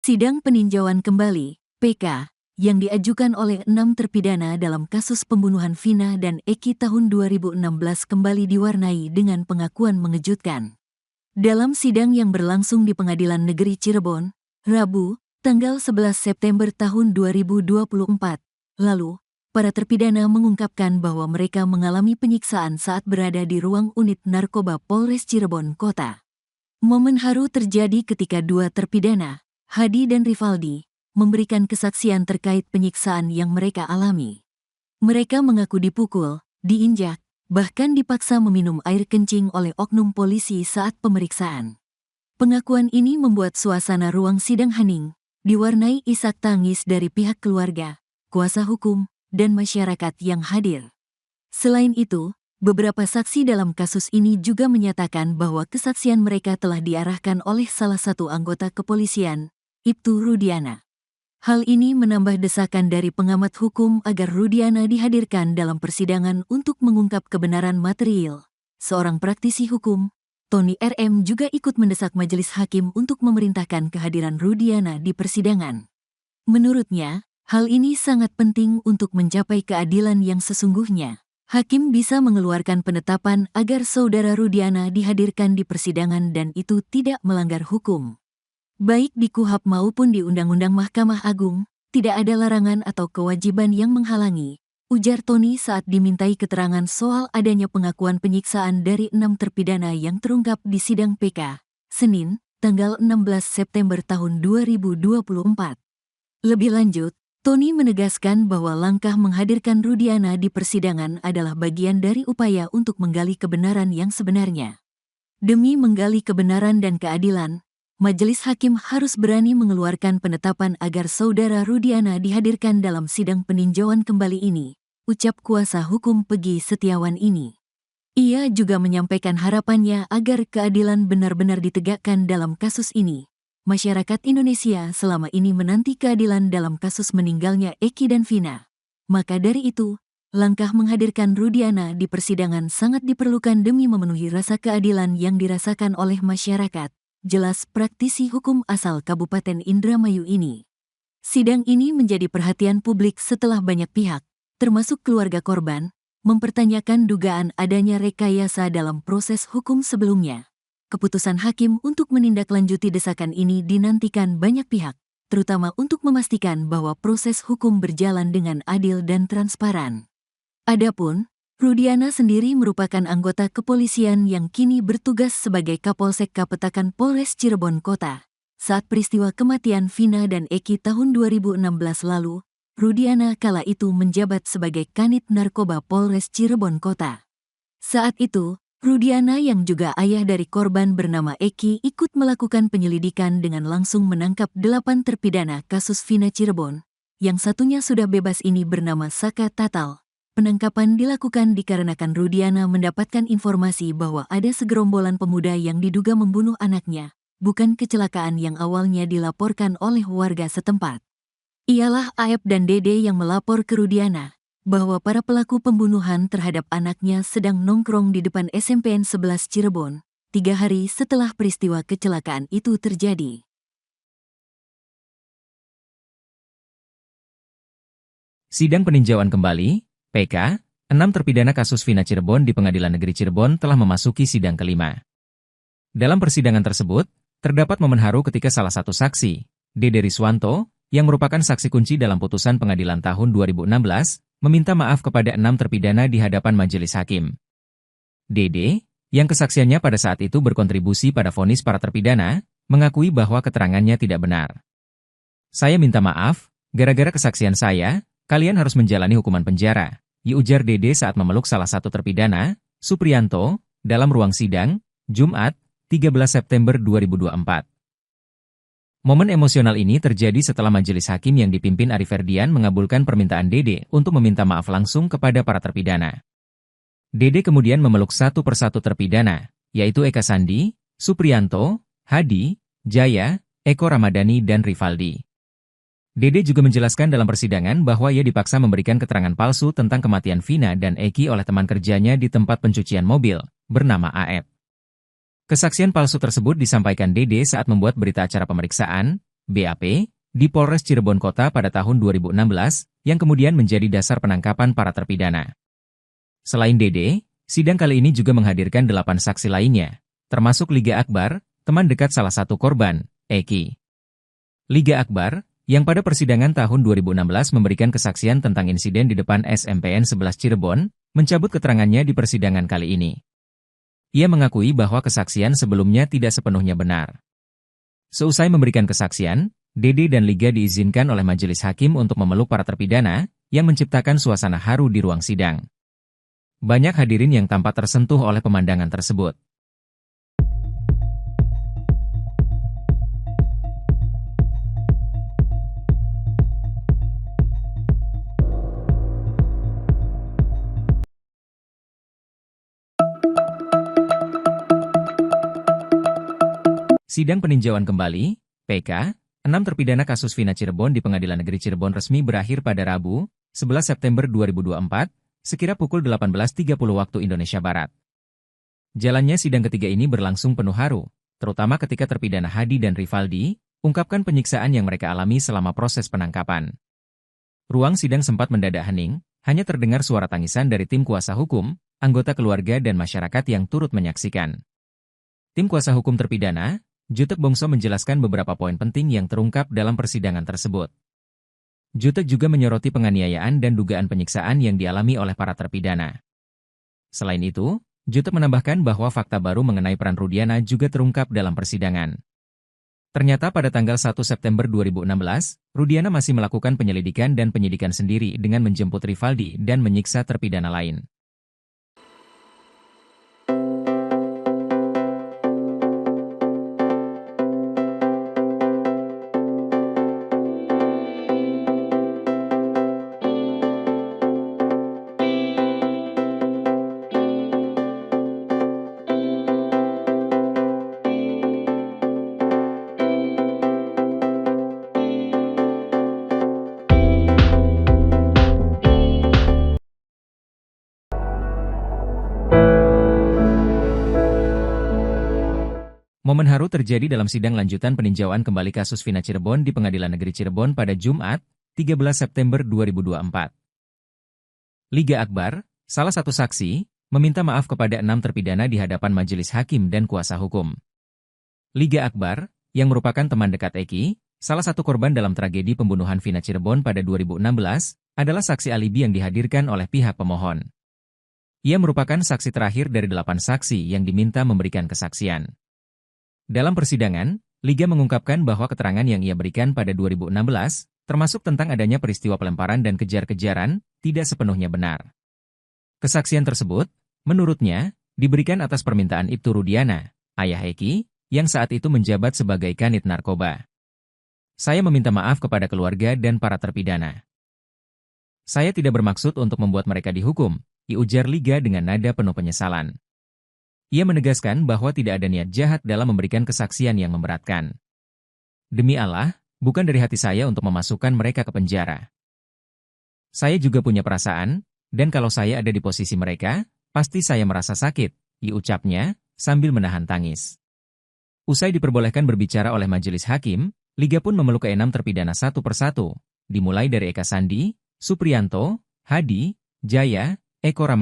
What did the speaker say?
Sidang peninjauan kembali, PK, yang diajukan oleh 6 terpidana dalam kasus pembunuhan Vina dan Eki tahun 2016 kembali diwarnai dengan pengakuan mengejutkan. Dalam sidang yang berlangsung di Pengadilan Negeri Cirebon, Rabu, tanggal 11 September tahun 2024, lalu, para terpidana mengungkapkan bahwa mereka mengalami penyiksaan saat berada di ruang unit narkoba Polres Cirebon Kota. Momen haru terjadi ketika dua terpidana, Hadi dan Rivaldi, memberikan kesaksian terkait penyiksaan yang mereka alami. Mereka mengaku dipukul, diinjak, bahkan dipaksa meminum air kencing oleh oknum polisi saat pemeriksaan. Pengakuan ini membuat suasana ruang sidang hening, diwarnai isak tangis dari pihak keluarga, kuasa hukum, dan masyarakat yang hadir. Selain itu, beberapa saksi dalam kasus ini juga menyatakan bahwa kesaksian mereka telah diarahkan oleh salah satu anggota kepolisian, Ibtu Rudiana. Hal ini menambah desakan dari pengamat hukum agar Rudiana dihadirkan dalam persidangan untuk mengungkap kebenaran material. Seorang praktisi hukum, Tony RM, juga ikut mendesak majelis hakim untuk memerintahkan kehadiran Rudiana di persidangan. Menurutnya, hal ini sangat penting untuk mencapai keadilan yang sesungguhnya. Hakim bisa mengeluarkan penetapan agar saudara Rudiana dihadirkan di persidangan dan itu tidak melanggar hukum. Baik di KUHP maupun di Undang-Undang Mahkamah Agung, tidak ada larangan atau kewajiban yang menghalangi, ujar Tony saat dimintai keterangan soal adanya pengakuan penyiksaan dari 6 terpidana yang terungkap di sidang PK, Senin, tanggal 16 September tahun 2024. Lebih lanjut, Tony menegaskan bahwa langkah menghadirkan Rudiana di persidangan adalah bagian dari upaya untuk menggali kebenaran yang sebenarnya. Demi menggali kebenaran dan keadilan, majelis hakim harus berani mengeluarkan penetapan agar saudara Rudiana dihadirkan dalam sidang peninjauan kembali ini, ucap kuasa hukum Pegi Setiawan ini. Ia juga menyampaikan harapannya agar keadilan benar-benar ditegakkan dalam kasus ini. Masyarakat Indonesia selama ini menanti keadilan dalam kasus meninggalnya Eki dan Vina. Maka dari itu, langkah menghadirkan Rudiana di persidangan sangat diperlukan demi memenuhi rasa keadilan yang dirasakan oleh masyarakat, jelas praktisi hukum asal Kabupaten Indramayu ini. Sidang ini menjadi perhatian publik setelah banyak pihak, termasuk keluarga korban, mempertanyakan dugaan adanya rekayasa dalam proses hukum sebelumnya. Keputusan hakim untuk menindaklanjuti desakan ini dinantikan banyak pihak, terutama untuk memastikan bahwa proses hukum berjalan dengan adil dan transparan. Adapun, Rudiana sendiri merupakan anggota kepolisian yang kini bertugas sebagai Kapolsek Kapetakan Polres Cirebon Kota. Saat peristiwa kematian Vina dan Eki tahun 2016 lalu, Rudiana kala itu menjabat sebagai Kanit Narkoba Polres Cirebon Kota. Saat itu, Rudiana yang juga ayah dari korban bernama Eki ikut melakukan penyelidikan dengan langsung menangkap 8 terpidana kasus Vina Cirebon. Yang satunya sudah bebas ini bernama Saka Tatal. Penangkapan dilakukan dikarenakan Rudiana mendapatkan informasi bahwa ada segerombolan pemuda yang diduga membunuh anaknya, bukan kecelakaan yang awalnya dilaporkan oleh warga setempat. Ialah Aep dan Dede yang melapor ke Rudiana bahwa para pelaku pembunuhan terhadap anaknya sedang nongkrong di depan SMPN 11 Cirebon, 3 hari setelah peristiwa kecelakaan itu terjadi. Sidang peninjauan kembali, PK, 6 terpidana kasus Vina Cirebon di Pengadilan Negeri Cirebon telah memasuki sidang kelima. Dalam persidangan tersebut, terdapat momen haru ketika salah satu saksi, Dede Riswanto, yang merupakan saksi kunci dalam putusan pengadilan tahun 2016, meminta maaf kepada 6 terpidana di hadapan majelis hakim. Dede, yang kesaksiannya pada saat itu berkontribusi pada vonis para terpidana, mengakui bahwa keterangannya tidak benar. Saya minta maaf, gara-gara kesaksian saya, kalian harus menjalani hukuman penjara, ujar Dede saat memeluk salah satu terpidana, Supriyanto, dalam ruang sidang, Jumat, 13 September 2024. Momen emosional ini terjadi setelah majelis hakim yang dipimpin Ari Ferdian mengabulkan permintaan Dede untuk meminta maaf langsung kepada para terpidana. Dede kemudian memeluk satu persatu terpidana, yaitu Eka Sandi, Supriyanto, Hadi, Jaya, Eko Ramadhani dan Rivaldi. Dede juga menjelaskan dalam persidangan bahwa ia dipaksa memberikan keterangan palsu tentang kematian Vina dan Eki oleh teman kerjanya di tempat pencucian mobil, bernama Aep. Kesaksian palsu tersebut disampaikan Dede saat membuat berita acara pemeriksaan, BAP, di Polres Cirebon Kota pada tahun 2016, yang kemudian menjadi dasar penangkapan para terpidana. Selain Dede, sidang kali ini juga menghadirkan 8 saksi lainnya, termasuk Liga Akbar, teman dekat salah satu korban, Eki. Liga Akbar, yang pada persidangan tahun 2016 memberikan kesaksian tentang insiden di depan SMPN 11 Cirebon, mencabut keterangannya di persidangan kali ini. Ia mengakui bahwa kesaksian sebelumnya tidak sepenuhnya benar. Seusai memberikan kesaksian, Dede dan Liga diizinkan oleh majelis hakim untuk memeluk para terpidana, yang menciptakan suasana haru di ruang sidang. Banyak hadirin yang tampak tersentuh oleh pemandangan tersebut. Sidang peninjauan kembali, PK, 6 terpidana kasus Vina Cirebon di Pengadilan Negeri Cirebon resmi berakhir pada Rabu, 11 September 2024, sekira pukul 18.30 waktu Indonesia Barat. Jalannya sidang ketiga ini berlangsung penuh haru, terutama ketika terpidana Hadi dan Rivaldi ungkapkan penyiksaan yang mereka alami selama proses penangkapan. Ruang sidang sempat mendadak hening, hanya terdengar suara tangisan dari tim kuasa hukum, anggota keluarga dan masyarakat yang turut menyaksikan. Tim kuasa hukum terpidana, Jutek Bongso menjelaskan beberapa poin penting yang terungkap dalam persidangan tersebut. Jutek juga menyoroti penganiayaan dan dugaan penyiksaan yang dialami oleh para terpidana. Selain itu, Jutek menambahkan bahwa fakta baru mengenai peran Rudiana juga terungkap dalam persidangan. Ternyata pada tanggal 1 September 2016, Rudiana masih melakukan penyelidikan dan penyidikan sendiri dengan menjemput Rivaldi dan menyiksa terpidana lain. Momen haru terjadi dalam sidang lanjutan peninjauan kembali kasus Vina Cirebon di Pengadilan Negeri Cirebon pada Jumat, 13 September 2024. Liga Akbar, salah satu saksi, meminta maaf kepada 6 terpidana di hadapan majelis hakim dan kuasa hukum. Liga Akbar, yang merupakan teman dekat Eki, salah satu korban dalam tragedi pembunuhan Vina Cirebon pada 2016, adalah saksi alibi yang dihadirkan oleh pihak pemohon. Ia merupakan saksi terakhir dari 8 saksi yang diminta memberikan kesaksian. Dalam persidangan, Liga mengungkapkan bahwa keterangan yang ia berikan pada 2016, termasuk tentang adanya peristiwa pelemparan dan kejar-kejaran, tidak sepenuhnya benar. Kesaksian tersebut, menurutnya, diberikan atas permintaan Ibtu Rudiana, ayah Eki, yang saat itu menjabat sebagai Kanit Narkoba. Saya meminta maaf kepada keluarga dan para terpidana. Saya tidak bermaksud untuk membuat mereka dihukum, ujar Liga dengan nada penuh penyesalan. Ia menegaskan bahwa tidak ada niat jahat dalam memberikan kesaksian yang memberatkan. Demi Allah, bukan dari hati saya untuk memasukkan mereka ke penjara. Saya juga punya perasaan, dan kalau saya ada di posisi mereka, pasti saya merasa sakit, ucapnya, sambil menahan tangis. Usai diperbolehkan berbicara oleh majelis hakim, Liga pun memeluk ke-6 terpidana satu persatu, dimulai dari Eka Sandi, Supriyanto, Hadi, Jaya, Eko Ramadhan,